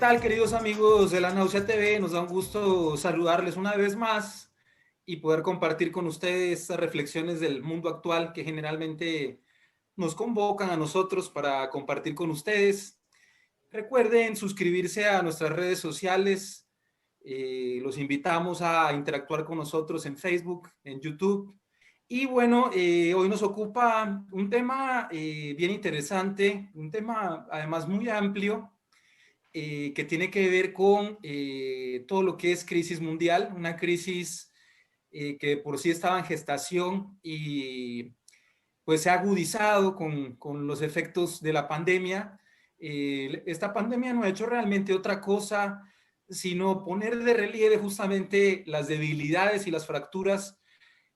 tal, queridos amigos de la Náusea TV? Nos da un gusto saludarles una vez más y poder compartir con ustedes estas reflexiones del mundo actual que generalmente nos convocan a nosotros para compartir con ustedes. Recuerden suscribirse a nuestras redes sociales. Los invitamos a interactuar con nosotros en Facebook, en YouTube. Y bueno, hoy nos ocupa un tema bien interesante, un tema además muy amplio, que tiene que ver con todo lo que es crisis mundial, una crisis que por sí estaba en gestación y pues se ha agudizado con los efectos de la pandemia. Esta pandemia no ha hecho realmente otra cosa sino poner de relieve justamente las debilidades y las fracturas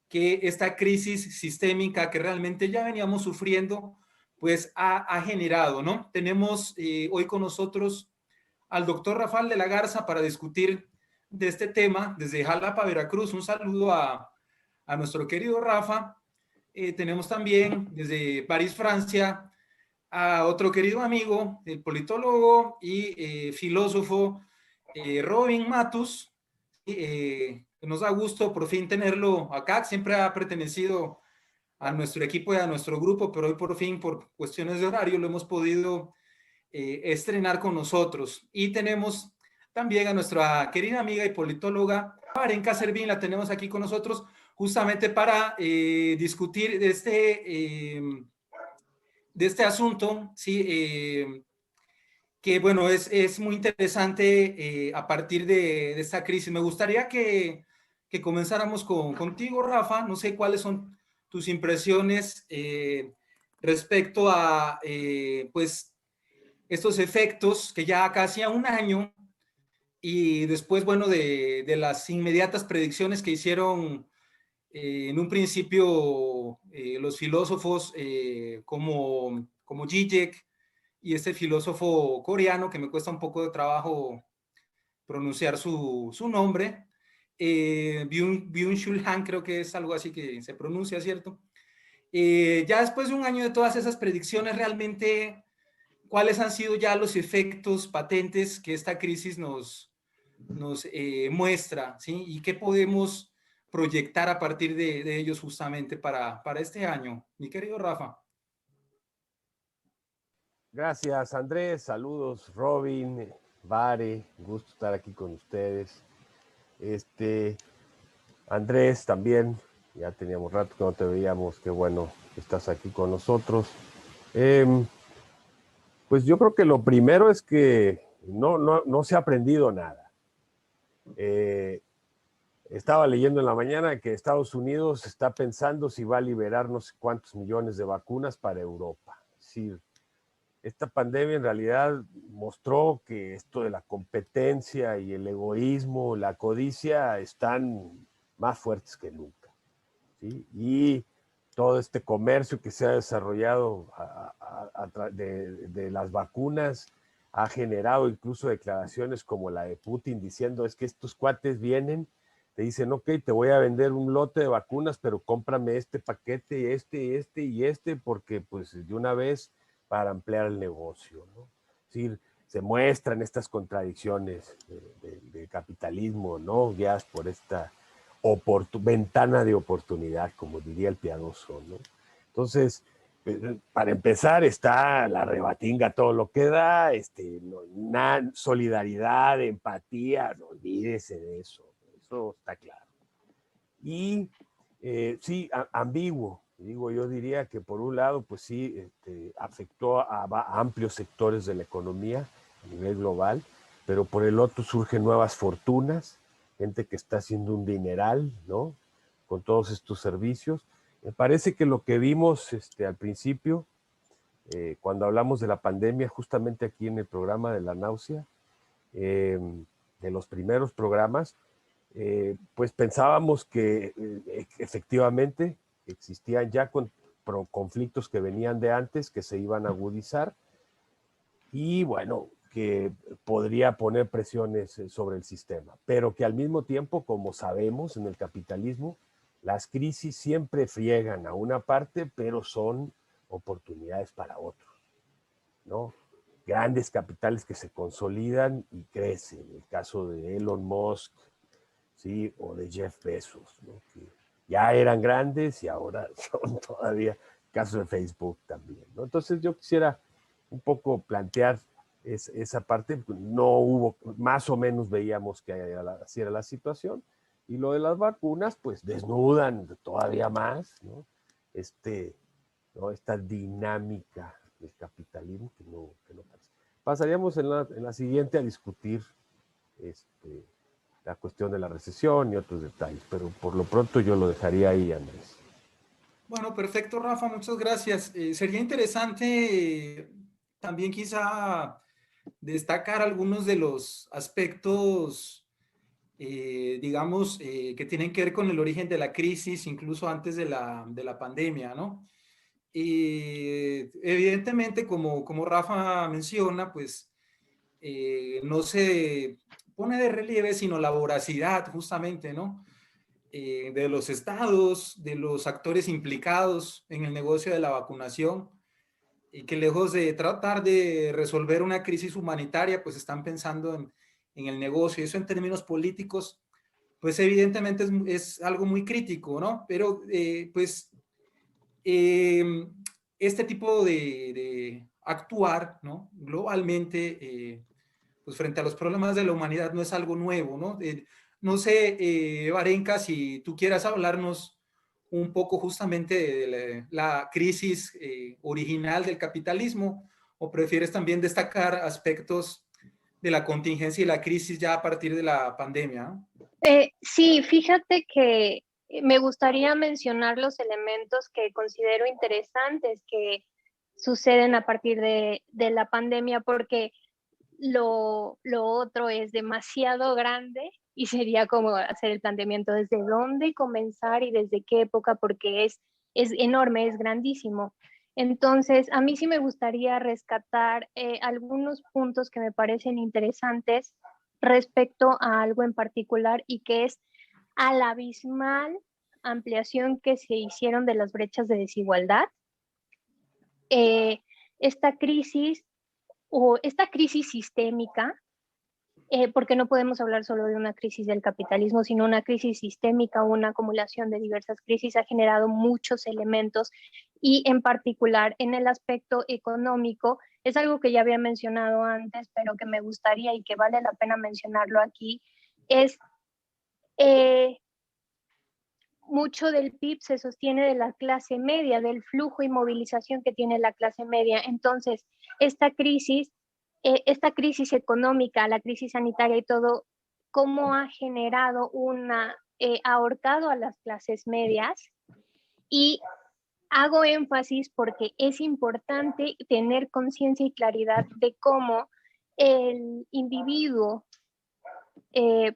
que esta crisis sistémica que realmente ya veníamos sufriendo pues ha generado, ¿no? Tenemos hoy con nosotros al doctor Rafael de la Garza para discutir de este tema desde Jalapa, Veracruz. Un saludo a nuestro querido Rafa. Tenemos también desde París, Francia, a otro querido amigo, el politólogo y filósofo Robin Matus. Nos da gusto por fin tenerlo acá. Siempre ha pertenecido a nuestro equipo y a nuestro grupo, pero hoy por fin, por cuestiones de horario, lo hemos podido estrenar con nosotros. Y tenemos también a nuestra querida amiga y politóloga Arenca Servín, la tenemos aquí con nosotros justamente para discutir de este asunto, ¿sí? Que bueno, es muy interesante a partir de esta crisis. Me gustaría que comenzáramos contigo, Rafa. No sé cuáles son tus impresiones respecto a pues estos efectos que ya casi a un año y después, bueno, de las inmediatas predicciones que hicieron en un principio los filósofos como Zizek y este filósofo coreano que me cuesta un poco de trabajo pronunciar su nombre, Byung-Chul Han, creo que es algo así que se pronuncia, ¿cierto? Ya después de un año de todas esas predicciones, realmente cuáles han sido ya los efectos patentes que esta crisis nos muestra, ¿sí? Y qué podemos proyectar a partir de ellos justamente para este año. Mi querido Rafa. Gracias, Andrés. Saludos, Robin, Vare. Gusto estar aquí con ustedes. Andrés también. Ya teníamos rato que no te veíamos. Qué bueno que estás aquí con nosotros. Pues yo creo que lo primero es que no se ha aprendido nada. Estaba leyendo en la mañana que Estados Unidos está pensando si va a liberar no sé cuántos millones de vacunas para Europa. Es decir, esta pandemia en realidad mostró que esto de la competencia y el egoísmo, la codicia, están más fuertes que nunca, ¿sí? Y todo este comercio que se ha desarrollado de las vacunas ha generado incluso declaraciones como la de Putin diciendo es que estos cuates vienen, te dicen, ok, te voy a vender un lote de vacunas, pero cómprame este paquete, este, porque pues de una vez para ampliar el negocio, ¿no? Es decir, se muestran estas contradicciones del capitalismo, ¿no? Guiadas por esta ventana de oportunidad, como diría el piadoso, ¿no? Entonces, para empezar, está la rebatinga, todo lo que da, solidaridad, empatía, no olvídese de eso está claro. Y sí, ambiguo. Digo, yo diría que por un lado, pues sí, afectó a amplios sectores de la economía a nivel global, pero por el otro surgen nuevas fortunas, gente que está haciendo un dineral, ¿no? Con todos estos servicios. Me parece que lo que vimos al principio, cuando hablamos de la pandemia, justamente aquí en el programa de la náusea, de los primeros programas, pues pensábamos que efectivamente existían ya conflictos que venían de antes, que se iban a agudizar y bueno, que podría poner presiones sobre el sistema, pero que al mismo tiempo, como sabemos en el capitalismo, las crisis siempre friegan a una parte, pero son oportunidades para otros, ¿no? grandes capitales que se consolidan y crecen. El caso de Elon Musk, ¿sí? O de Jeff Bezos, ¿no? Que ya eran grandes y ahora son todavía, el caso de Facebook también, ¿no? Entonces yo quisiera un poco plantear esa parte. No hubo, más o menos veíamos que así era la situación, y lo de las vacunas pues desnudan todavía más, ¿no? ¿No? Esta dinámica del capitalismo que no parece. Pasaríamos en la siguiente a discutir la cuestión de la recesión y otros detalles, pero por lo pronto yo lo dejaría ahí, Andrés. Bueno, perfecto, Rafa, muchas gracias. Sería interesante también quizá destacar algunos de los aspectos, digamos, que tienen que ver con el origen de la crisis, incluso antes de la pandemia, ¿no? Evidentemente, como Rafa menciona, pues no se pone de relieve sino la voracidad justamente, ¿no? De los estados, de los actores implicados en el negocio de la vacunación, y que lejos de tratar de resolver una crisis humanitaria, pues están pensando en el negocio. Eso en términos políticos, pues evidentemente es algo muy crítico, ¿no? Pero pues eh, este tipo de actuar, ¿no? Globalmente, pues frente a los problemas de la humanidad no es algo nuevo, ¿no? No sé, Varenka, si tú quieras hablarnos un poco justamente de la crisis original del capitalismo, o prefieres también destacar aspectos de la contingencia y la crisis ya a partir de la pandemia, ¿no? Sí, fíjate que me gustaría mencionar los elementos que considero interesantes que suceden a partir de la pandemia, porque lo otro es demasiado grande y sería como hacer el planteamiento desde dónde comenzar y desde qué época, porque es enorme, es grandísimo. Entonces, a mí sí me gustaría rescatar algunos puntos que me parecen interesantes respecto a algo en particular, y que es a la abismal ampliación que se hicieron de las brechas de desigualdad. Eh, esta crisis o esta crisis sistémica, porque no podemos hablar solo de una crisis del capitalismo, sino una crisis sistémica, una acumulación de diversas crisis, ha generado muchos elementos, y en particular en el aspecto económico, es algo que ya había mencionado antes, pero que me gustaría y que vale la pena mencionarlo aquí, es eh, mucho del PIB se sostiene de la clase media, del flujo y movilización que tiene la clase media. Entonces, esta crisis económica, la crisis sanitaria y todo, cómo ha generado ahorcado a las clases medias. Y hago énfasis porque es importante tener conciencia y claridad de cómo el individuo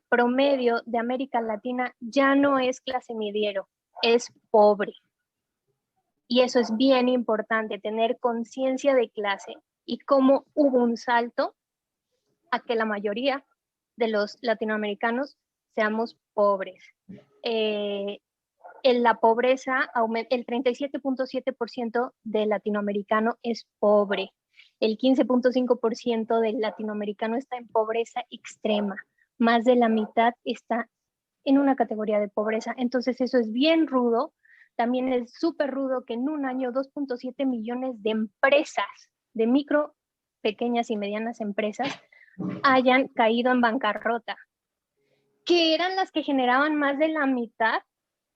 promedio de América Latina ya no es clase mediero, es pobre. Y eso es bien importante, tener conciencia de clase y cómo hubo un salto a que la mayoría de los latinoamericanos seamos pobres. En la pobreza, el 37.7% del latinoamericano es pobre. El 15.5% del latinoamericano está en pobreza extrema. Más de la mitad está en una categoría de pobreza. Entonces eso es bien rudo. También es súper rudo que en un año 2.7 millones de empresas, de micro, pequeñas y medianas empresas, hayan caído en bancarrota, que eran las que generaban más de la mitad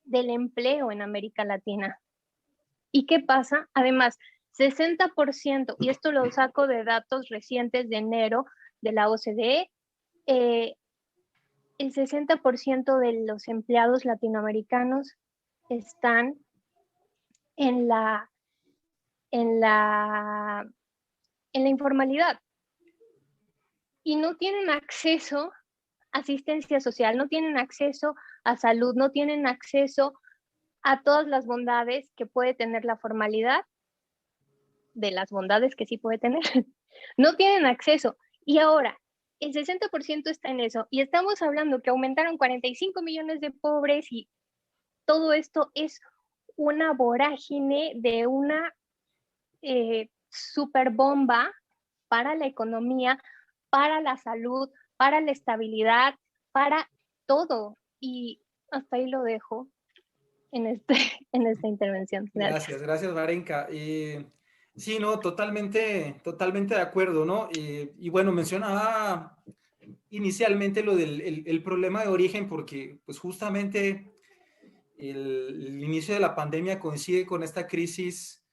del empleo en América Latina. ¿Y qué pasa? Además, 60%, y esto lo saco de datos recientes de enero de la OCDE, el 60% de los empleados latinoamericanos están en la, en la, en la informalidad y no tienen acceso a asistencia social, no tienen acceso a salud, no tienen acceso a todas las bondades que puede tener la formalidad, de las bondades que sí puede tener, no tienen acceso. Y ahora, el 60% está en eso, y estamos hablando que aumentaron 45 millones de pobres, y todo esto es una vorágine de una super bomba para la economía, para la salud, para la estabilidad, para todo. Y hasta ahí lo dejo en, en esta intervención. Gracias. Gracias, Varenka. Sí, no, totalmente de acuerdo, ¿no? Y bueno, mencionaba inicialmente lo del el problema de origen, porque pues justamente el inicio de la pandemia coincide con esta crisis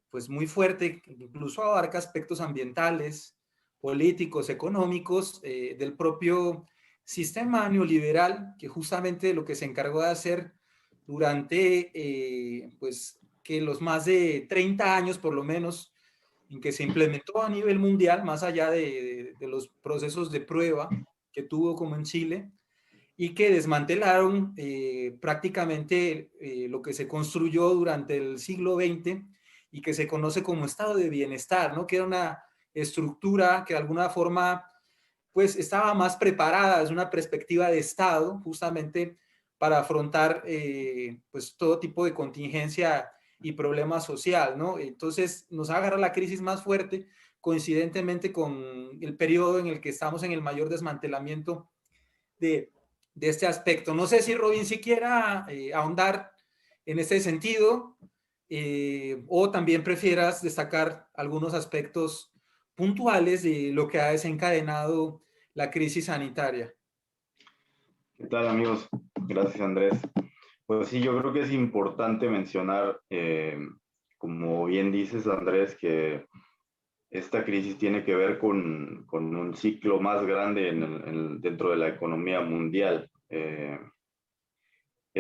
pues muy fuerte, que incluso abarca aspectos ambientales, políticos, económicos, del propio sistema neoliberal, que justamente lo que se encargó de hacer durante pues que los más de 30 años por lo menos en que se implementó a nivel mundial, más allá de los procesos de prueba que tuvo como en Chile, y que desmantelaron prácticamente lo que se construyó durante el siglo XX y que se conoce como estado de bienestar, ¿no? Que era una estructura que de alguna forma pues estaba más preparada desde una perspectiva de Estado, justamente para afrontar pues todo tipo de contingencia y problema social, ¿no? Entonces nos agarra la crisis más fuerte, coincidentemente con el periodo en el que estamos en el mayor desmantelamiento de, de este aspecto. No sé si Robin si quiera ahondar en este sentido o también prefieras destacar algunos aspectos puntuales de lo que ha desencadenado la crisis sanitaria. ¿Qué tal, amigos? Gracias, Andrés. Pues sí, yo creo que es importante mencionar, como bien dices, Andrés, que esta crisis tiene que ver con un ciclo más grande dentro de la economía mundial. El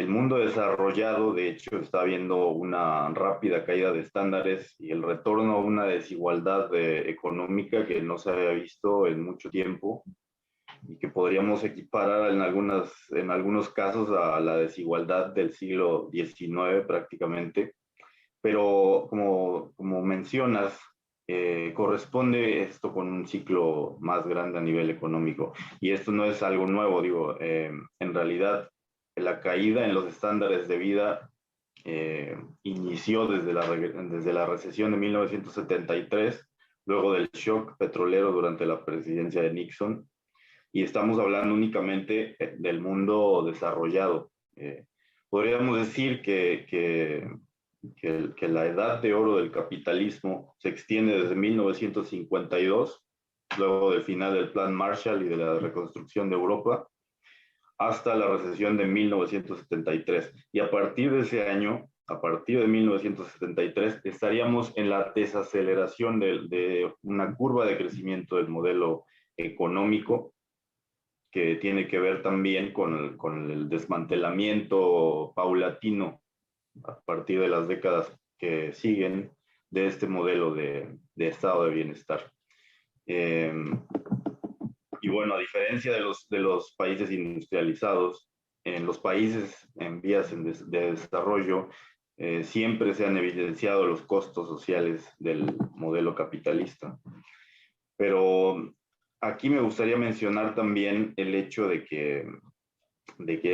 mundo desarrollado, de hecho, está viendo una rápida caída de estándares y el retorno a una desigualdad económica que no se había visto en mucho tiempo y que podríamos equiparar en algunos casos a la desigualdad del siglo XIX prácticamente. Pero como mencionas, corresponde esto con un ciclo más grande a nivel económico. Y esto no es algo nuevo, digo, en realidad la caída en los estándares de vida inició desde la recesión de 1973, luego del shock petrolero durante la presidencia de Nixon, y estamos hablando únicamente del mundo desarrollado. Podríamos decir que la edad de oro del capitalismo se extiende desde 1952, luego del final del Plan Marshall y de la reconstrucción de Europa, hasta la recesión de 1973. Y a partir de ese año, a partir de 1973, estaríamos en la desaceleración de una curva de crecimiento del modelo económico, que tiene que ver también con el desmantelamiento paulatino a partir de las décadas que siguen de este modelo de estado de bienestar. Y bueno, a diferencia de los países industrializados, en los países en vías de desarrollo, siempre se han evidenciado los costos sociales del modelo capitalista. Pero aquí me gustaría mencionar también el hecho de que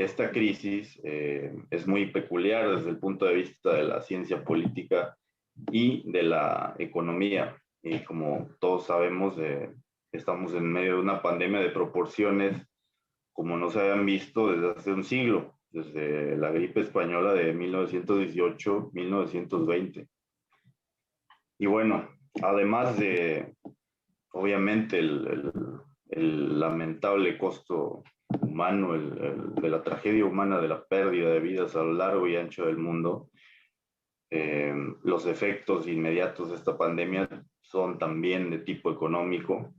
esta crisis es muy peculiar desde el punto de vista de la ciencia política y de la economía. Y como todos sabemos, estamos en medio de una pandemia de proporciones como no se habían visto desde hace un siglo, desde la gripe española de 1918-1920. Y bueno, además de, obviamente, el lamentable costo humano, de la tragedia humana, de la pérdida de vidas a lo largo y ancho del mundo, los efectos inmediatos de esta pandemia son también de tipo económico,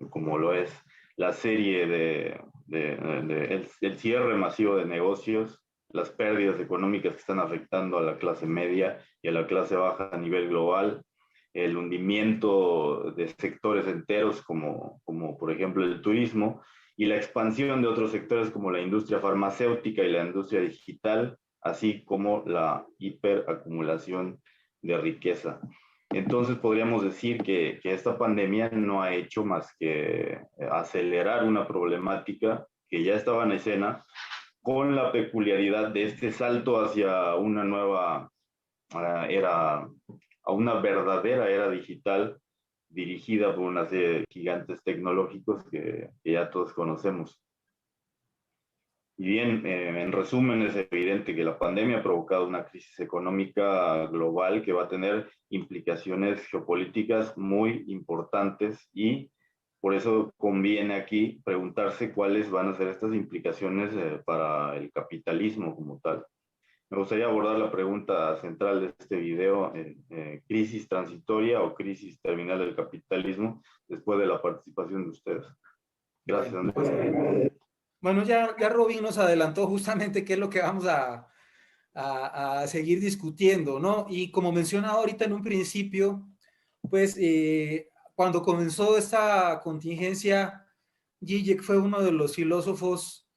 como lo es la serie el cierre masivo de negocios, las pérdidas económicas que están afectando a la clase media y a la clase baja a nivel global, el hundimiento de sectores enteros como por ejemplo el turismo, y la expansión de otros sectores como la industria farmacéutica y la industria digital, así como la hiperacumulación de riqueza. Entonces podríamos decir que esta pandemia no ha hecho más que acelerar una problemática que ya estaba en escena, con la peculiaridad de este salto hacia una nueva era a una verdadera era digital dirigida por una serie de gigantes tecnológicos que ya todos conocemos. Y bien, en resumen, es evidente que la pandemia ha provocado una crisis económica global que va a tener implicaciones geopolíticas muy importantes y por eso conviene aquí preguntarse cuáles van a ser estas implicaciones para el capitalismo como tal. Me gustaría abordar la pregunta central de este video, crisis transitoria o crisis terminal del capitalismo, después de la participación de ustedes. Gracias, Andrés. Bueno, ya Robin nos adelantó justamente qué es lo que vamos a seguir discutiendo, ¿no? Y como mencionaba ahorita en un principio, pues cuando comenzó esta contingencia, Zizek fue uno de los filósofos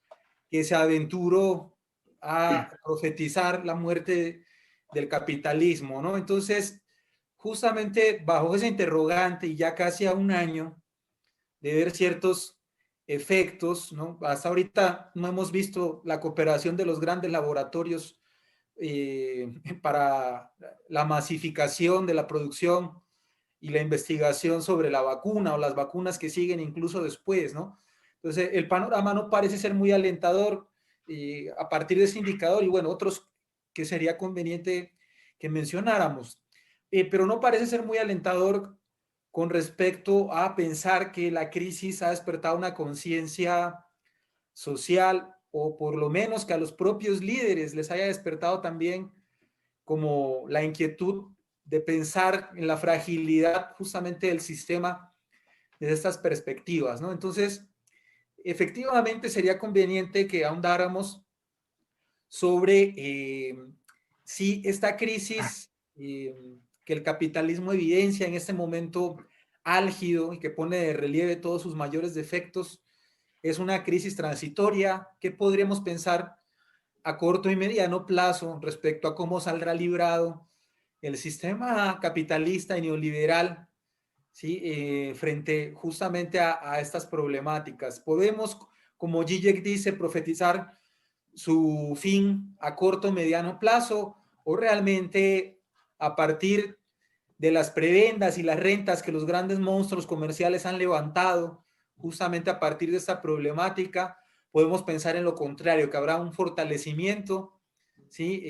que se aventuró a profetizar la muerte del capitalismo, ¿no? Entonces, justamente bajo ese interrogante y ya casi a un año de ver ciertos efectos, ¿no? Hasta ahorita no hemos visto la cooperación de los grandes laboratorios para la masificación de la producción y la investigación sobre la vacuna o las vacunas que siguen incluso después, ¿no? Entonces, el panorama no parece ser muy alentador a partir de ese indicador y bueno, otros que sería conveniente que mencionáramos, pero no parece ser muy alentador con respecto a pensar que la crisis ha despertado una conciencia social o por lo menos que a los propios líderes les haya despertado también como la inquietud de pensar en la fragilidad justamente del sistema desde estas perspectivas, ¿no? Entonces, efectivamente sería conveniente que ahondáramos sobre si esta crisis que el capitalismo evidencia en este momento álgido y que pone de relieve todos sus mayores defectos, es una crisis transitoria. ¿Qué podríamos pensar a corto y mediano plazo respecto a cómo saldrá librado el sistema capitalista y neoliberal, ¿sí? Frente justamente a estas problemáticas? Podemos, como Zizek dice, profetizar su fin a corto o mediano plazo o realmente a partir de las prebendas y las rentas que los grandes monstruos comerciales han levantado justamente a partir de esta problemática, podemos pensar en lo contrario, que habrá un fortalecimiento, ¿sí?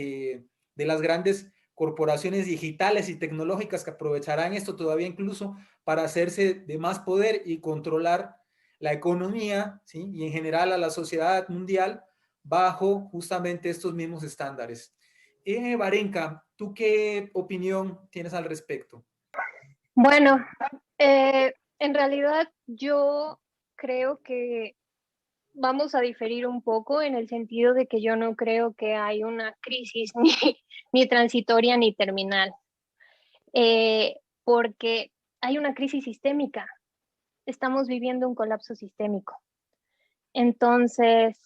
De las grandes corporaciones digitales y tecnológicas que aprovecharán esto todavía incluso para hacerse de más poder y controlar la economía, ¿sí? Y en general a la sociedad mundial bajo justamente estos mismos estándares. Varenka, ¿tú qué opinión tienes al respecto? Bueno, en realidad yo creo que vamos a diferir un poco en el sentido de que yo no creo que hay una crisis ni transitoria ni terminal, porque hay una crisis sistémica. Estamos viviendo un colapso sistémico. Entonces,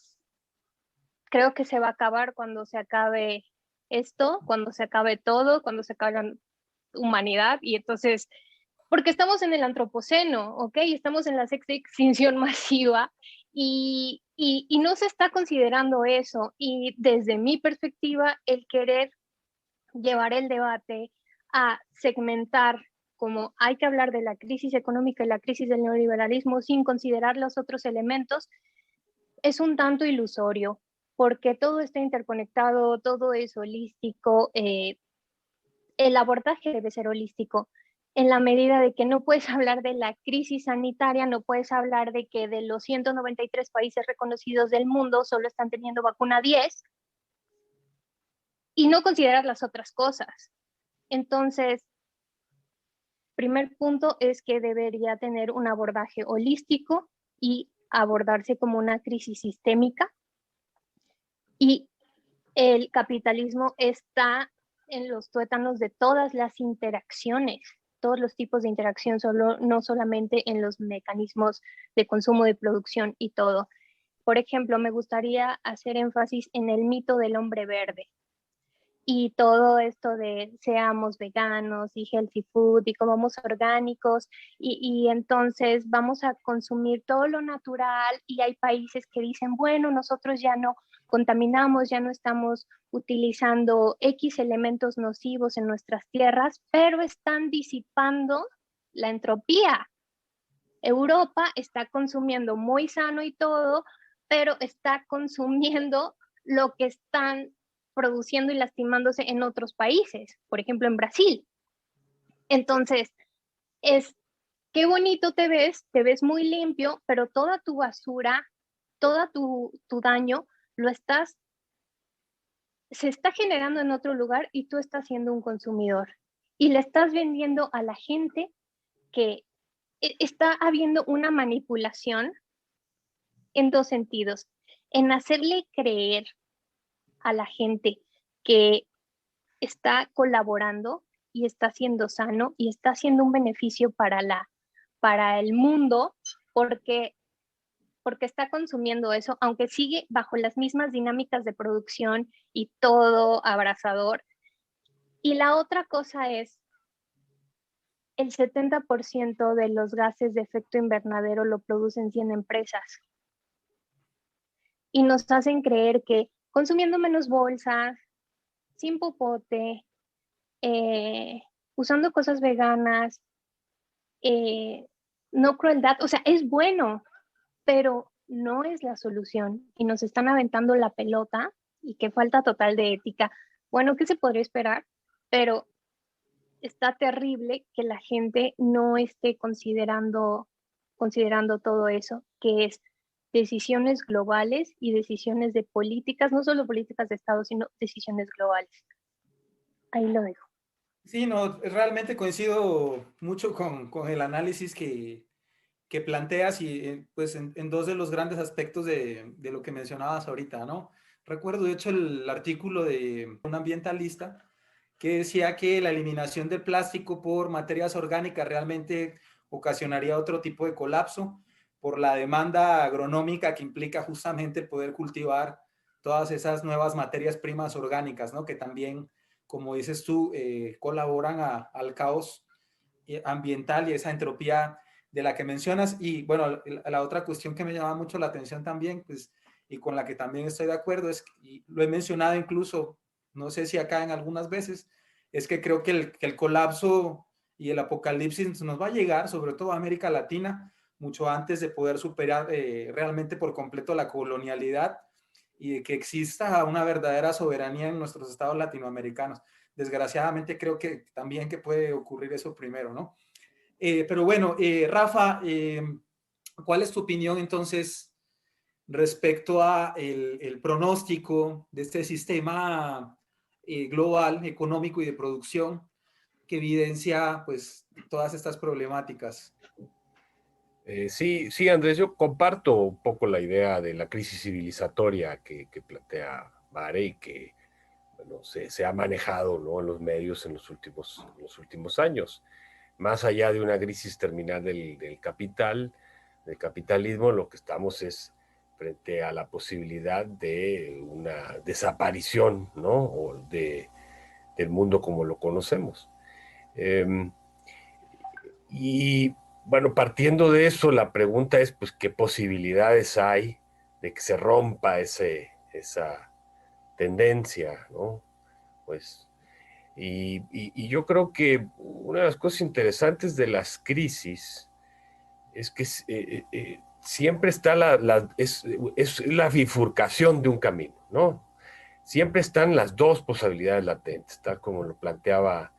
creo que se va a acabar cuando se acabe esto, cuando se acabe todo, cuando se acabe la humanidad. Y entonces, porque estamos en el antropoceno, ¿ok? Estamos en la sexta extinción masiva y no se está considerando eso. Y desde mi perspectiva, el querer llevar el debate a segmentar como hay que hablar de la crisis económica y la crisis del neoliberalismo sin considerar los otros elementos, es un tanto ilusorio, porque todo está interconectado, todo es holístico, el abordaje debe ser holístico, en la medida de que no puedes hablar de la crisis sanitaria, no puedes hablar de que de los 193 países reconocidos del mundo solo están teniendo vacuna 10 y no considerar las otras cosas. Entonces, primer punto es que debería tener un abordaje holístico y abordarse como una crisis sistémica. Y el capitalismo está en los tuétanos de todas las interacciones, todos los tipos de interacción, no solamente en los mecanismos de consumo, de producción y todo. Por ejemplo, me gustaría hacer énfasis en el mito del hombre verde y todo esto de seamos veganos y healthy food y comamos orgánicos y entonces vamos a consumir todo lo natural y hay países que dicen, bueno, nosotros ya no contaminamos, ya no estamos utilizando X elementos nocivos en nuestras tierras, pero están disipando la entropía. Europa está consumiendo muy sano y todo, pero está consumiendo lo que están produciendo y lastimándose en otros países, por ejemplo en Brasil. Entonces, qué bonito te ves muy limpio, pero toda tu basura, todo tu daño, se está generando en otro lugar y tú estás siendo un consumidor. Y le estás vendiendo a la gente que está habiendo una manipulación en dos sentidos. En hacerle creer a la gente que está colaborando y está siendo sano y está haciendo un beneficio para el mundo, porque está consumiendo eso, aunque sigue bajo las mismas dinámicas de producción y todo abrasador. Y la otra cosa es, el 70% de los gases de efecto invernadero lo producen 100 empresas. Y nos hacen creer que consumiendo menos bolsas, sin popote, usando cosas veganas, no crueldad, o sea, es bueno, pero no es la solución y nos están aventando la pelota y que falta total de ética. Bueno, ¿qué se podría esperar? Pero está terrible que la gente no esté considerando todo eso, que es decisiones globales y decisiones de políticas, no solo políticas de Estado, sino decisiones globales. Ahí lo dejo. Sí, no, realmente coincido mucho con el análisis que planteas y pues en dos de los grandes aspectos de lo que mencionabas ahorita, ¿no? Recuerdo de hecho el artículo de un ambientalista que decía que la eliminación del plástico por materias orgánicas realmente ocasionaría otro tipo de colapso por la demanda agronómica que implica justamente poder cultivar todas esas nuevas materias primas orgánicas, ¿no? Que también, como dices tú, colaboran al caos ambiental y esa entropía de la que mencionas. Y bueno, la otra cuestión que me llama mucho la atención también, pues, y con la que también estoy de acuerdo, y lo he mencionado incluso, no sé si acá en algunas veces, es que creo que el colapso y el apocalipsis nos va a llegar, sobre todo a América Latina, mucho antes de poder superar realmente por completo la colonialidad y de que exista una verdadera soberanía en nuestros estados latinoamericanos. Desgraciadamente creo que también que puede ocurrir eso primero, ¿no? Pero bueno, Rafa, ¿cuál es tu opinión entonces respecto a el pronóstico de este sistema global, económico y de producción que evidencia pues todas estas problemáticas? Sí, sí, Andrés, yo comparto un poco la idea de la crisis civilizatoria que plantea Vare y que bueno, se ha manejado, ¿no?, en los medios en los últimos años. Más allá de una crisis terminal del capitalismo, lo que estamos es frente a la posibilidad de una desaparición, ¿no?, del mundo como lo conocemos. Y bueno, partiendo de eso, la pregunta es, pues, ¿qué posibilidades hay de que se rompa esa tendencia, ¿no? Pues, y yo creo que una de las cosas interesantes de las crisis es que siempre está es la bifurcación de un camino, ¿no? Siempre están las dos posibilidades latentes, tal como lo planteaba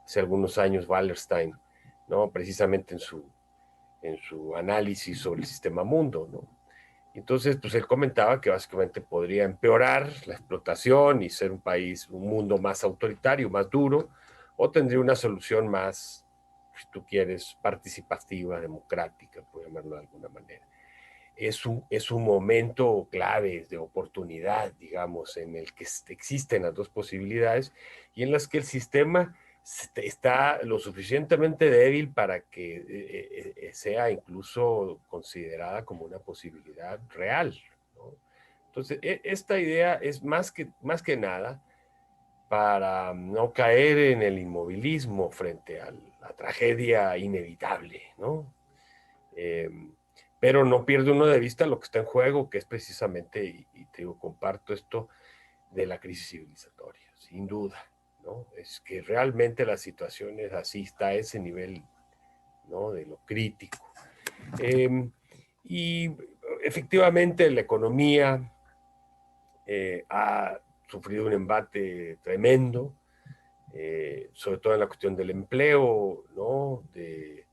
hace algunos años Wallerstein, ¿no?, precisamente en su análisis sobre el sistema mundo, ¿no? Entonces, pues él comentaba que básicamente podría empeorar la explotación y ser un mundo más autoritario, más duro, o tendría una solución más, si tú quieres, participativa, democrática, por llamarlo de alguna manera. Es un momento clave de oportunidad, digamos, en el que existen las dos posibilidades y en las que el sistema está lo suficientemente débil para que sea incluso considerada como una posibilidad real, ¿no? Entonces, esta idea es más que nada para no caer en el inmovilismo frente a la tragedia inevitable, ¿no? pero no pierde uno de vista lo que está en juego, que es precisamente, y te digo, comparto esto de la crisis civilizatoria, sin duda, ¿no? Es que realmente la situación es así, está a ese nivel, ¿no? De lo crítico. Y efectivamente la economía ha sufrido un embate tremendo, sobre todo en la cuestión del empleo, ¿no? De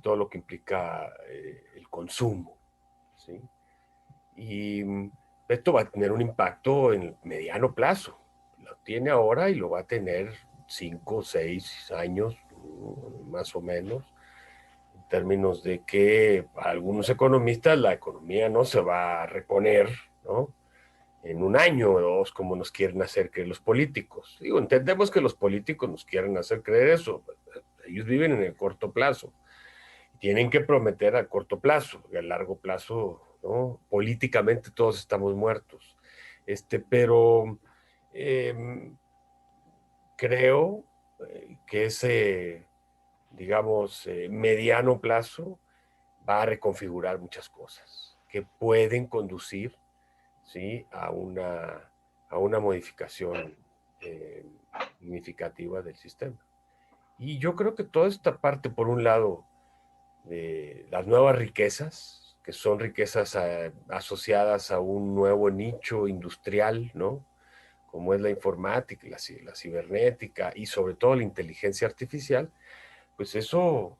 todo lo que implica el consumo, ¿sí? Y esto va a tener un impacto en el mediano plazo. Lo tiene ahora y lo va a tener 5, 6 años, más o menos, en términos de que para algunos economistas la economía no se va a reponer, ¿no? En un año o dos, como nos quieren hacer creer los políticos. Digo, entendemos que los políticos nos quieren hacer creer eso. Ellos viven en el corto plazo. Tienen que prometer a corto plazo y a largo plazo, ¿no? Políticamente todos estamos muertos. Pero creo que ese, digamos, mediano plazo va a reconfigurar muchas cosas que pueden conducir, ¿sí? a una modificación significativa del sistema. Y yo creo que toda esta parte, por un lado, de las nuevas riquezas, que son riquezas asociadas a un nuevo nicho industrial, ¿no? Como es la informática, la cibernética y sobre todo la inteligencia artificial, pues eso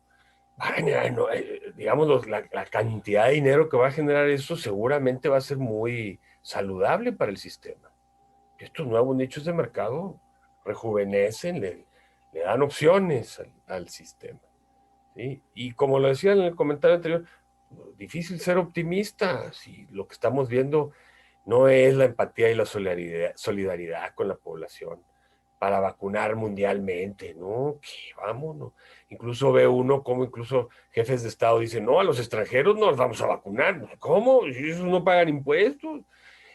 va a generar, ¿no? Digamos, la cantidad de dinero que va a generar eso seguramente va a ser muy saludable para el sistema. Estos nuevos nichos de mercado rejuvenecen, le dan opciones al sistema. ¿Sí? Y como lo decía en el comentario anterior, difícil ser optimista si lo que estamos viendo no es la empatía y la solidaridad con la población para vacunar mundialmente, ¿no? Que vámonos. Incluso ve uno como incluso jefes de Estado dicen, no, a los extranjeros no los vamos a vacunar. ¿Cómo? Esos no pagan impuestos.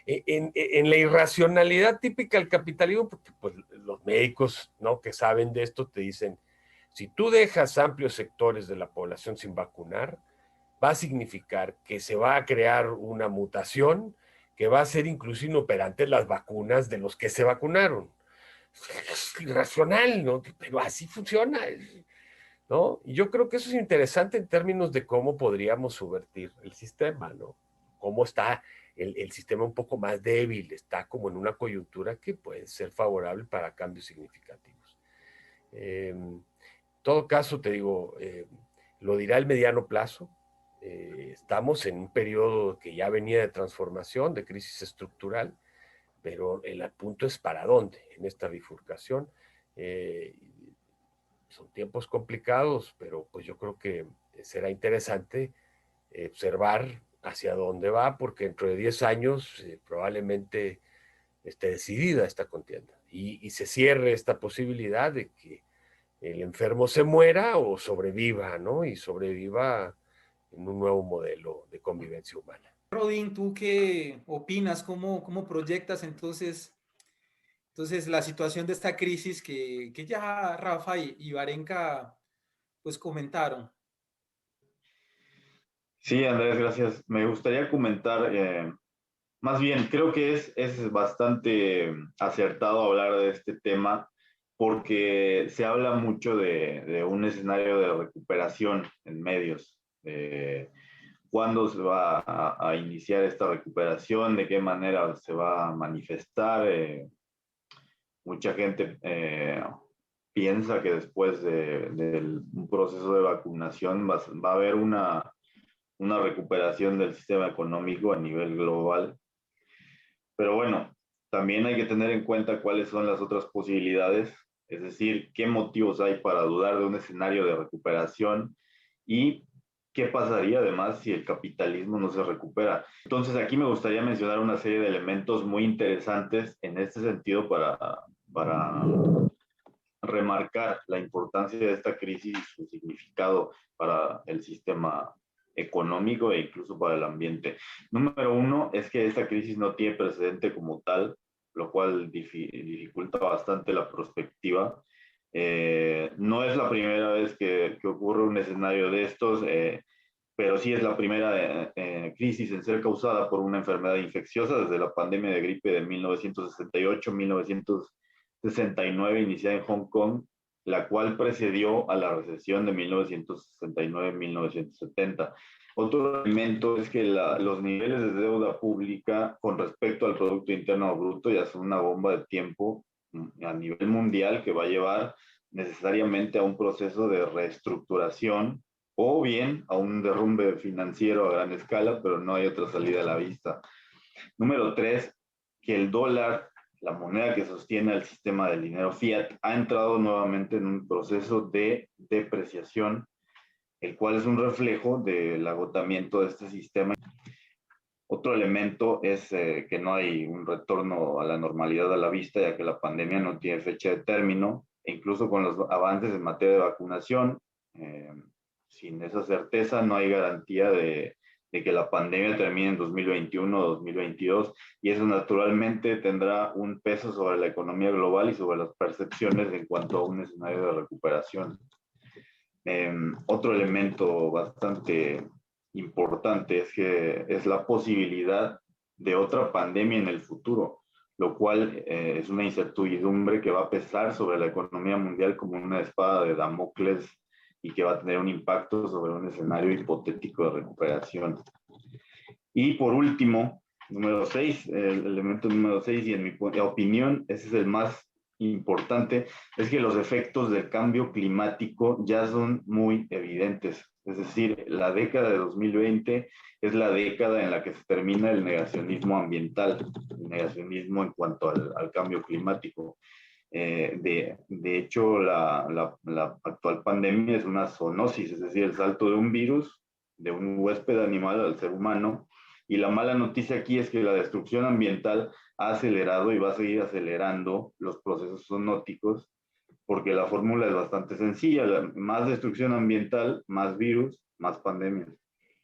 En la irracionalidad típica del capitalismo, porque pues, los médicos, ¿no? Que saben de esto te dicen, si tú dejas amplios sectores de la población sin vacunar, va a significar que se va a crear una mutación que va a ser incluso inoperante las vacunas de los que se vacunaron. Es irracional, ¿no? Pero así funciona, ¿no? Y yo creo que eso es interesante en términos de cómo podríamos subvertir el sistema, ¿no? Cómo está el sistema un poco más débil, está como en una coyuntura que puede ser favorable para cambios significativos. En todo caso, te digo, lo dirá el mediano plazo. Estamos en un periodo que ya venía de transformación, de crisis estructural, pero el punto es para dónde en esta bifurcación. Son tiempos complicados, pero pues yo creo que será interesante observar hacia dónde va, porque dentro de 10 años probablemente esté decidida esta contienda y se cierre esta posibilidad de que el enfermo se muera o sobreviva, ¿no? Y sobreviva en un nuevo modelo de convivencia humana. Rodín, ¿tú qué opinas? ¿Cómo proyectas entonces la situación de esta crisis que ya Rafa y Varenka pues comentaron? Sí, Andrés, gracias. Me gustaría comentar, más bien, creo que es bastante acertado hablar de este tema porque se habla mucho de un escenario de recuperación en medios. ¿Cuándo se va a iniciar esta recuperación? ¿De qué manera se va a manifestar? Mucha gente piensa que después de un proceso de vacunación va a haber una recuperación del sistema económico a nivel global. Pero bueno, también hay que tener en cuenta cuáles son las otras posibilidades, es decir, qué motivos hay para dudar de un escenario de recuperación y qué pasaría además si el capitalismo no se recupera. Entonces aquí me gustaría mencionar una serie de elementos muy interesantes en este sentido para remarcar la importancia de esta crisis y su significado para el sistema económico e incluso para el ambiente. Número uno es que esta crisis no tiene precedente como tal, lo cual dificulta bastante la perspectiva. No es la primera vez que ocurre un escenario de estos. pero sí es la primera crisis en ser causada por una enfermedad infecciosa desde la pandemia de gripe de 1968-1969, iniciada en Hong Kong, la cual precedió a la recesión de 1969-1970. Otro elemento es que los niveles de deuda pública con respecto al Producto Interno Bruto ya son una bomba de tiempo a nivel mundial que va a llevar necesariamente a un proceso de reestructuración o bien a un derrumbe financiero a gran escala, pero no hay otra salida a la vista. Número 3, que el dólar, la moneda que sostiene el sistema del dinero fiat, ha entrado nuevamente en un proceso de depreciación, el cual es un reflejo del agotamiento de este sistema. Otro elemento es que no hay un retorno a la normalidad a la vista, ya que la pandemia no tiene fecha de término, e incluso con los avances en materia de vacunación, sin esa certeza no hay garantía de que la pandemia termine en 2021 o 2022, y eso naturalmente tendrá un peso sobre la economía global y sobre las percepciones en cuanto a un escenario de recuperación. Otro elemento bastante importante es que es la posibilidad de otra pandemia en el futuro, lo cual es una incertidumbre que va a pesar sobre la economía mundial como una espada de Damocles y que va a tener un impacto sobre un escenario hipotético de recuperación. Y por último, número 6, el elemento número 6, y en mi opinión ese es el más importante, es que los efectos del cambio climático ya son muy evidentes. Es decir, la década de 2020 es la década en la que se termina el negacionismo ambiental, el negacionismo en cuanto al cambio climático. De hecho, la actual pandemia es una zoonosis, es decir, el salto de un virus, de un huésped animal al ser humano. Y la mala noticia aquí es que la destrucción ambiental ha acelerado y va a seguir acelerando los procesos zoonóticos, porque la fórmula es bastante sencilla: más destrucción ambiental, más virus, más pandemias.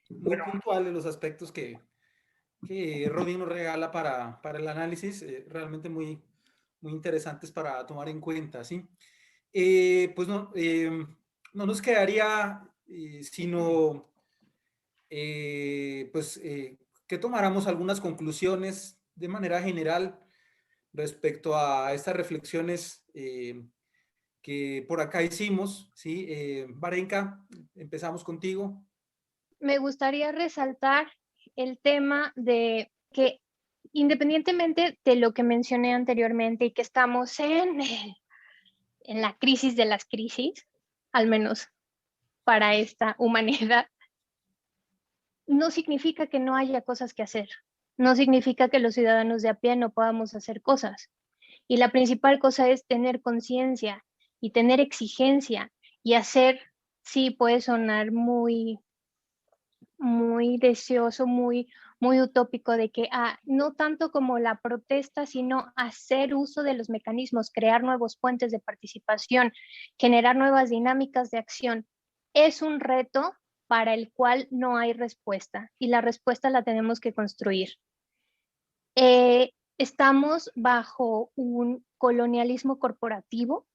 Muy puntuales los aspectos que Robin nos regala para el análisis, realmente muy, muy interesantes para tomar en cuenta, ¿sí? Pues no, no nos quedaría sino pues que tomáramos algunas conclusiones de manera general respecto a estas reflexiones que por acá hicimos, ¿sí? Varenka, empezamos contigo. Me gustaría resaltar el tema de que independientemente de lo que mencioné anteriormente y que estamos en la crisis de las crisis, al menos para esta humanidad, no significa que no haya cosas que hacer. No significa que los ciudadanos de a pie no podamos hacer cosas. Y la principal cosa es tener conciencia y tener exigencia y hacer, sí, puede sonar muy deseoso, muy utópico de que no tanto como la protesta, sino hacer uso de los mecanismos, crear nuevos puentes de participación, generar nuevas dinámicas de acción. Es un reto para el cual no hay respuesta y la respuesta la tenemos que construir. Estamos bajo un colonialismo corporativo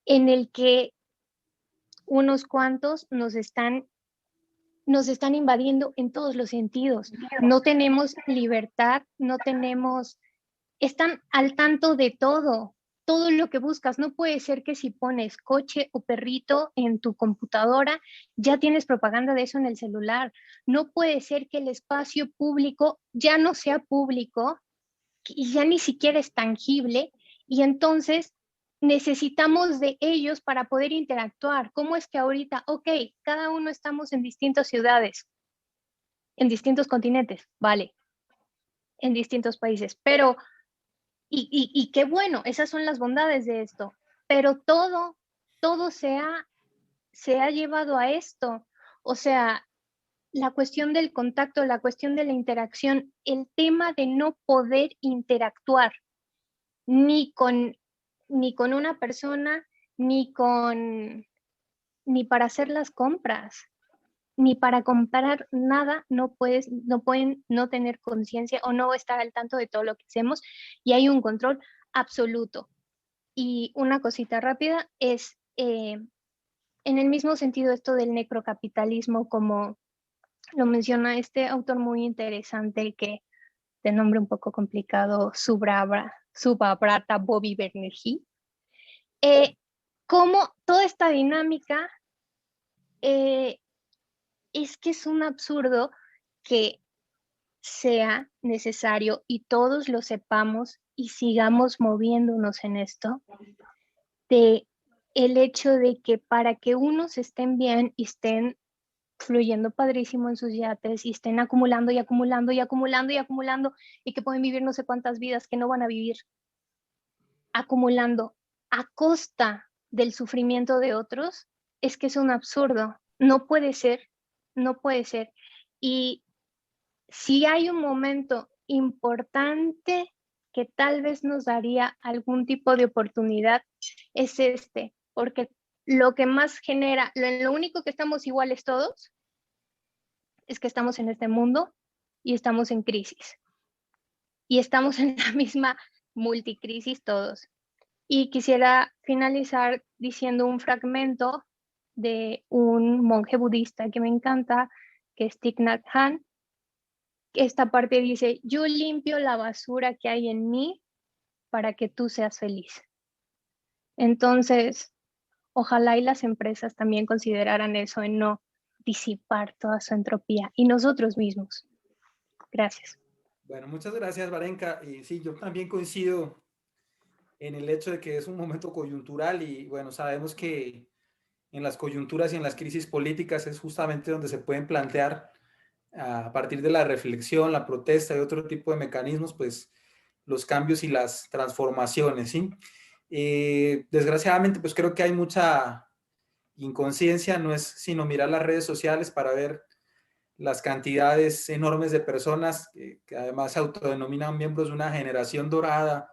en el que unos cuantos nos están invadiendo en todos los sentidos. No tenemos libertad, están al tanto de todo lo que buscas. No puede ser que si pones coche o perrito en tu computadora, ya tienes propaganda de eso en el celular. No puede ser que el espacio público ya no sea público y ya ni siquiera es tangible, y entonces necesitamos de ellos para poder interactuar. ¿Cómo es que ahorita, ok, cada uno estamos en distintas ciudades, en distintos continentes, vale, en distintos países, pero, y qué bueno, esas son las bondades de esto, pero todo se ha llevado a esto, o sea, la cuestión del contacto, la cuestión de la interacción, el tema de no poder interactuar ni con una persona, ni para hacer las compras, ni para comprar nada. No pueden no tener conciencia o no estar al tanto de todo lo que hacemos, y hay un control absoluto. Y una cosita rápida es en el mismo sentido esto del necrocapitalismo, como lo menciona este autor muy interesante que de nombre un poco complicado, Subabrata Bobby Banerjee, como toda esta dinámica es que es un absurdo que sea necesario y todos lo sepamos y sigamos moviéndonos en esto, de el hecho de que para que unos estén bien y estén fluyendo padrísimo en sus yates y estén acumulando y acumulando y acumulando y acumulando y que pueden vivir no sé cuántas vidas que no van a vivir, acumulando a costa del sufrimiento de otros, es que es un absurdo. No puede ser, no puede ser. Y si hay un momento importante que tal vez nos daría algún tipo de oportunidad, es este, porque lo que más genera, lo único que estamos iguales todos, es que estamos en este mundo y estamos en crisis. Y estamos en la misma multicrisis todos. Y quisiera finalizar diciendo un fragmento de un monje budista que me encanta, que es Thich Nhat Hanh. Esta parte dice: yo limpio la basura que hay en mí para que tú seas feliz. Entonces, ojalá y las empresas también consideraran eso, en no disipar toda su entropía, y nosotros mismos. Gracias. Bueno, muchas gracias, Varenka. Y sí, yo también coincido en el hecho de que es un momento coyuntural y bueno, sabemos que en las coyunturas y en las crisis políticas es justamente donde se pueden plantear a partir de la reflexión, la protesta y otro tipo de mecanismos, pues los cambios y las transformaciones, ¿sí? Desgraciadamente, pues creo que hay mucha inconsciencia, no es sino mirar las redes sociales para ver las cantidades enormes de personas que además se autodenominan miembros de una generación dorada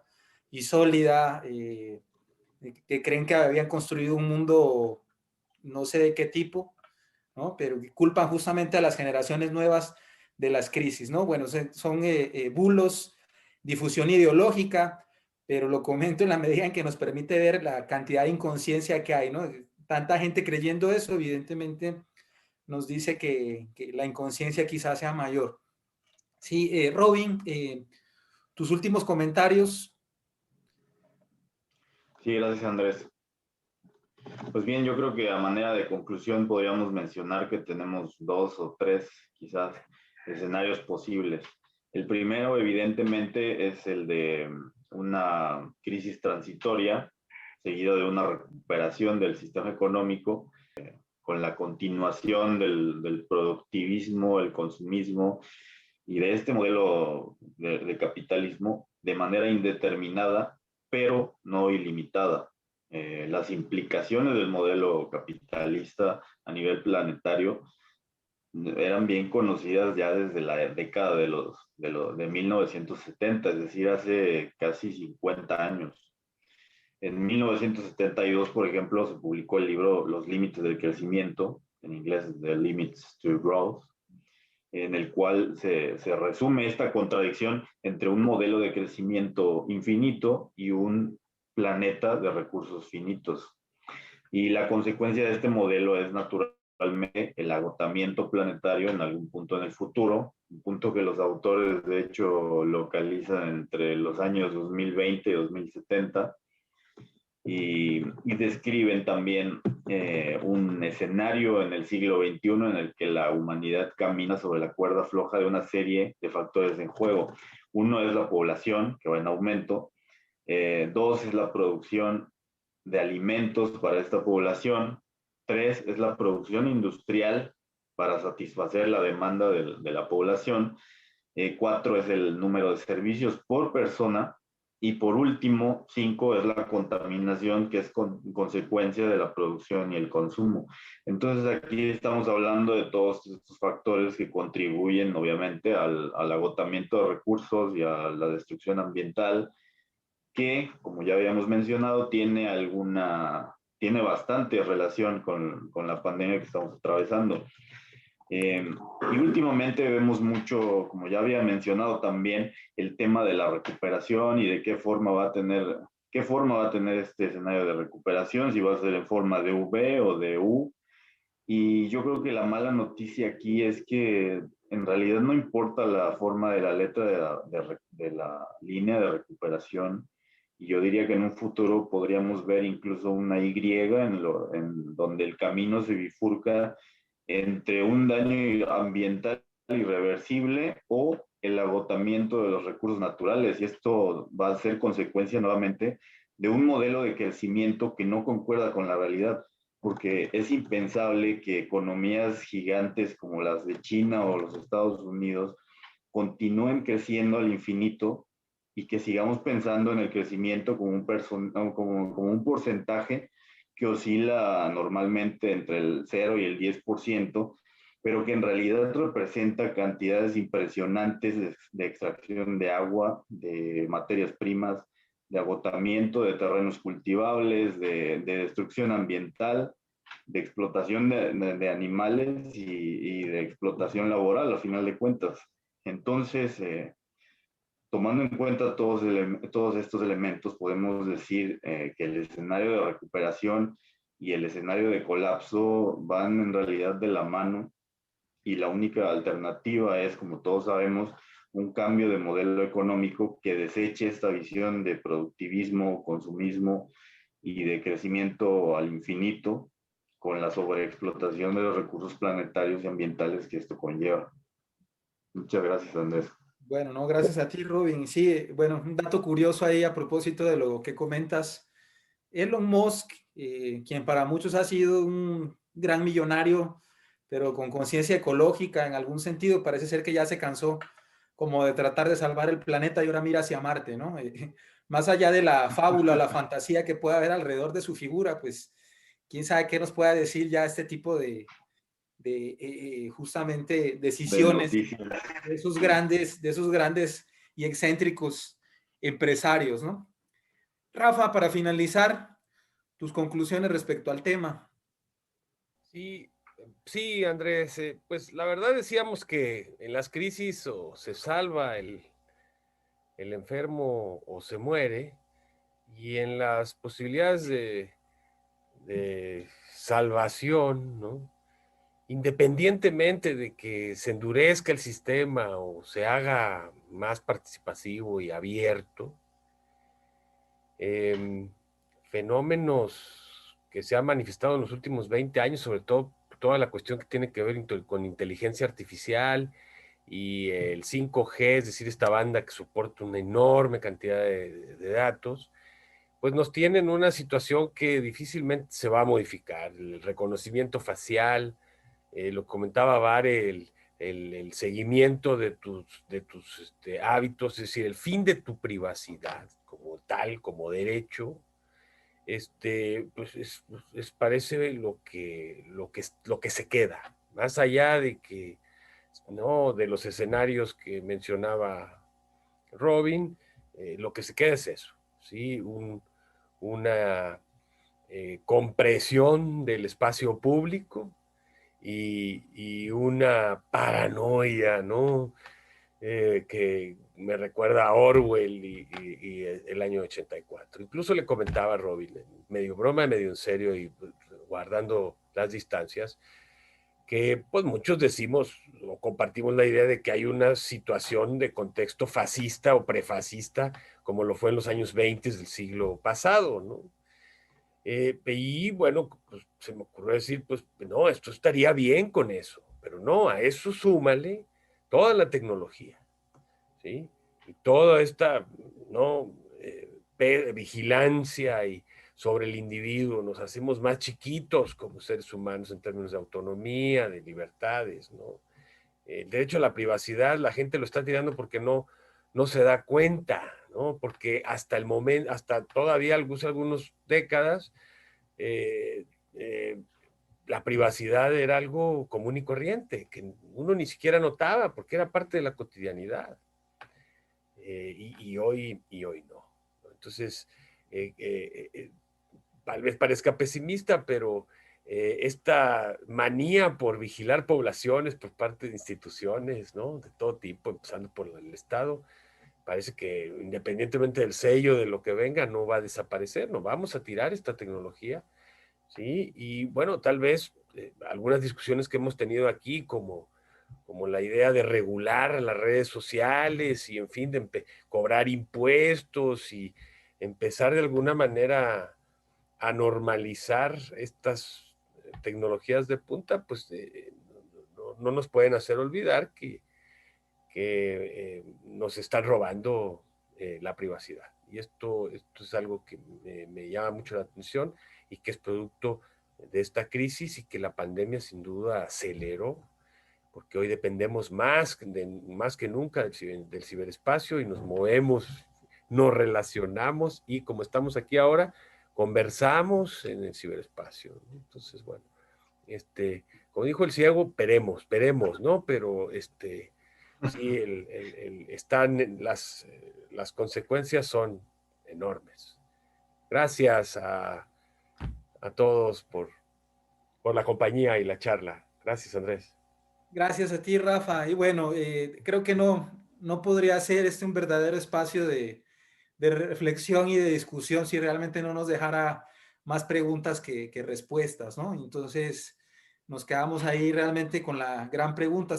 y sólida, que creen que habían construido un mundo no sé de qué tipo, ¿no? Pero culpan justamente a las generaciones nuevas de las crisis, ¿no? Bueno, son bulos, difusión ideológica, pero lo comento en la medida en que nos permite ver la cantidad de inconsciencia que hay, ¿no? Tanta gente creyendo eso, evidentemente nos dice que la inconsciencia quizás sea mayor. Sí, Robin, tus últimos comentarios. Sí, gracias, Andrés. Pues bien, yo creo que a manera de conclusión podríamos mencionar que tenemos dos o tres, quizás, escenarios posibles. El primero, evidentemente, es el de una crisis transitoria, seguido de una recuperación del sistema económico, con la continuación del productivismo, el consumismo y de este modelo de capitalismo de manera indeterminada, pero no ilimitada. Las implicaciones del modelo capitalista a nivel planetario eran bien conocidas ya desde la década de 1970, es decir, hace casi 50 años. En 1972, por ejemplo, se publicó el libro Los límites del crecimiento, en inglés The Limits to Growth, en el cual se resume esta contradicción entre un modelo de crecimiento infinito y un planeta de recursos finitos. Y la consecuencia de este modelo es naturalmente el agotamiento planetario en algún punto en el futuro, un punto que los autores de hecho localizan entre los años 2020 y 2070, y describen también un escenario en el siglo XXI en el que la humanidad camina sobre la cuerda floja de una serie de factores en juego. Uno es la población, que va en aumento. Dos es la producción de alimentos para esta población. Tres es la producción industrial para satisfacer la demanda de la población. Cuatro es el número de servicios por persona. Y por último, 5 es la contaminación, que es consecuencia de la producción y el consumo. Entonces aquí estamos hablando de todos estos factores que contribuyen obviamente al agotamiento de recursos y a la destrucción ambiental, que, como ya habíamos mencionado, tiene bastante relación con la pandemia que estamos atravesando. Y últimamente vemos mucho, como ya había mencionado también, el tema de la recuperación y de qué forma va a tener qué forma va a tener este escenario de recuperación, si va a ser en forma de V o de U. Y yo creo que la mala noticia aquí es que en realidad no importa la forma de la letra de la línea de recuperación. Y yo diría que en un futuro podríamos ver incluso una Y en donde el camino se bifurca entre un daño ambiental irreversible o el agotamiento de los recursos naturales. Y esto va a ser consecuencia nuevamente de un modelo de crecimiento que no concuerda con la realidad, porque es impensable que economías gigantes como las de China o los Estados Unidos continúen creciendo al infinito y que sigamos pensando en el crecimiento como un porcentaje que oscila normalmente entre el 0 y el 10%, pero que en realidad representa cantidades impresionantes de extracción de agua, de materias primas, de agotamiento de terrenos cultivables, de destrucción ambiental, de explotación de animales y de explotación laboral, a final de cuentas. Entonces, tomando en cuenta todos estos elementos, podemos decir que el escenario de recuperación y el escenario de colapso van en realidad de la mano, y la única alternativa es, como todos sabemos, un cambio de modelo económico que deseche esta visión de productivismo, consumismo y de crecimiento al infinito con la sobreexplotación de los recursos planetarios y ambientales que esto conlleva. Muchas gracias, Andrés. Bueno, no, gracias a ti, Robin. Sí, bueno, un dato curioso ahí a propósito de lo que comentas. Elon Musk, quien para muchos ha sido un gran millonario, pero con conciencia ecológica en algún sentido, parece ser que ya se cansó como de tratar de salvar el planeta y ahora mira hacia Marte, ¿no? Más allá de la fábula, la fantasía que pueda haber alrededor de su figura, pues quién sabe qué nos pueda decir ya este tipo de justamente decisiones de esos grandes y excéntricos empresarios, ¿no? Rafa, para finalizar, tus conclusiones respecto al tema. Sí, sí, Andrés, pues la verdad decíamos que en las crisis o se salva el enfermo o se muere, y en las posibilidades de salvación, ¿no? Independientemente de que se endurezca el sistema o se haga más participativo y abierto, eh, fenómenos que se han manifestado en los últimos 20 años, sobre todo toda la cuestión que tiene que ver con inteligencia artificial y el 5G, es decir, esta banda que soporta una enorme cantidad de datos, pues nos tienen una situación que difícilmente se va a modificar. El reconocimiento facial, lo comentaba Vare, el seguimiento de tus hábitos, es decir, el fin de tu privacidad como tal, como derecho, pues parece lo que se queda, más allá de que, no, de los escenarios que mencionaba Robin, lo que se queda es eso, ¿sí? Una compresión del espacio público y una paranoia, ¿no? Que me recuerda a Orwell y el año 84. Incluso le comentaba a Robin, medio broma, medio en serio y guardando las distancias, que pues muchos decimos o compartimos la idea de que hay una situación de contexto fascista o prefascista, como lo fue en los años 20 del siglo pasado, ¿no? Y bueno, pues se me ocurrió decir, pues no, esto estaría bien con eso, pero no, a eso súmale toda la tecnología, ¿sí? Y toda esta, ¿no? Vigilancia y sobre el individuo, nos hacemos más chiquitos como seres humanos en términos de autonomía, de libertades, ¿no? El derecho a la privacidad, la gente lo está tirando porque no se da cuenta, ¿no? Porque hasta el momento, hasta todavía algunas décadas, eh, eh, la privacidad era algo común y corriente, que uno ni siquiera notaba porque era parte de la cotidianidad. Y hoy no. Entonces, tal vez parezca pesimista, pero esta manía por vigilar poblaciones por parte de instituciones, ¿no? De todo tipo, empezando por el Estado, parece que independientemente del sello, de lo que venga, no va a desaparecer, no vamos a tirar esta tecnología, ¿sí? Y bueno, tal vez algunas discusiones que hemos tenido aquí, como la idea de regular las redes sociales y, en fin, de cobrar impuestos y empezar de alguna manera a normalizar estas tecnologías de punta, pues no nos pueden hacer olvidar que nos están robando la privacidad. Y esto es algo que me llama mucho la atención y que es producto de esta crisis y que la pandemia sin duda aceleró, porque hoy dependemos más que nunca del ciberespacio y nos movemos, nos relacionamos y, como estamos aquí ahora, conversamos en el ciberespacio, ¿no? Entonces, bueno, como dijo el ciego, esperemos, ¿no? Pero sí, las consecuencias son enormes. Gracias a todos por la compañía y la charla. Gracias, Andrés. Gracias a ti, Rafa. Y bueno, creo que no podría ser un verdadero espacio de reflexión y de discusión si realmente no nos dejara más preguntas que respuestas, ¿no? Entonces, nos quedamos ahí realmente con la gran pregunta,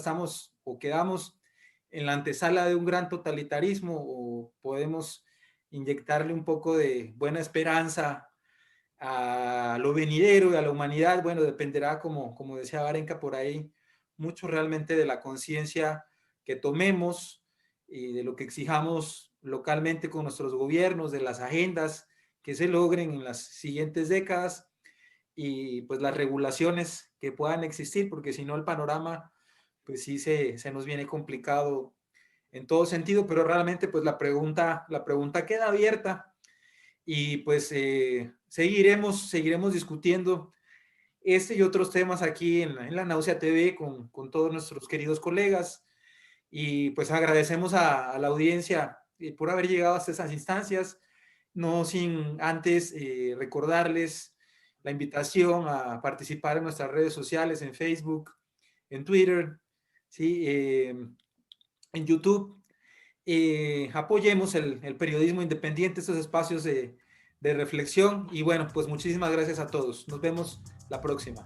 quedamos en la antesala de un gran totalitarismo o podemos inyectarle un poco de buena esperanza a lo venidero y a la humanidad. Bueno, dependerá, como decía Barenka por ahí, mucho realmente de la conciencia que tomemos y de lo que exijamos localmente con nuestros gobiernos, de las agendas que se logren en las siguientes décadas y pues las regulaciones que puedan existir, porque si no el panorama pues sí se nos viene complicado en todo sentido, pero realmente pues la pregunta queda abierta y pues seguiremos discutiendo este y otros temas aquí en la Náusea TV con todos nuestros queridos colegas y pues agradecemos a la audiencia por haber llegado hasta esas instancias, no sin antes recordarles la invitación a participar en nuestras redes sociales, en Facebook, en Twitter, ¿sí? En YouTube. Apoyemos el periodismo independiente, estos espacios de reflexión y bueno, pues muchísimas gracias a todos. Nos vemos la próxima.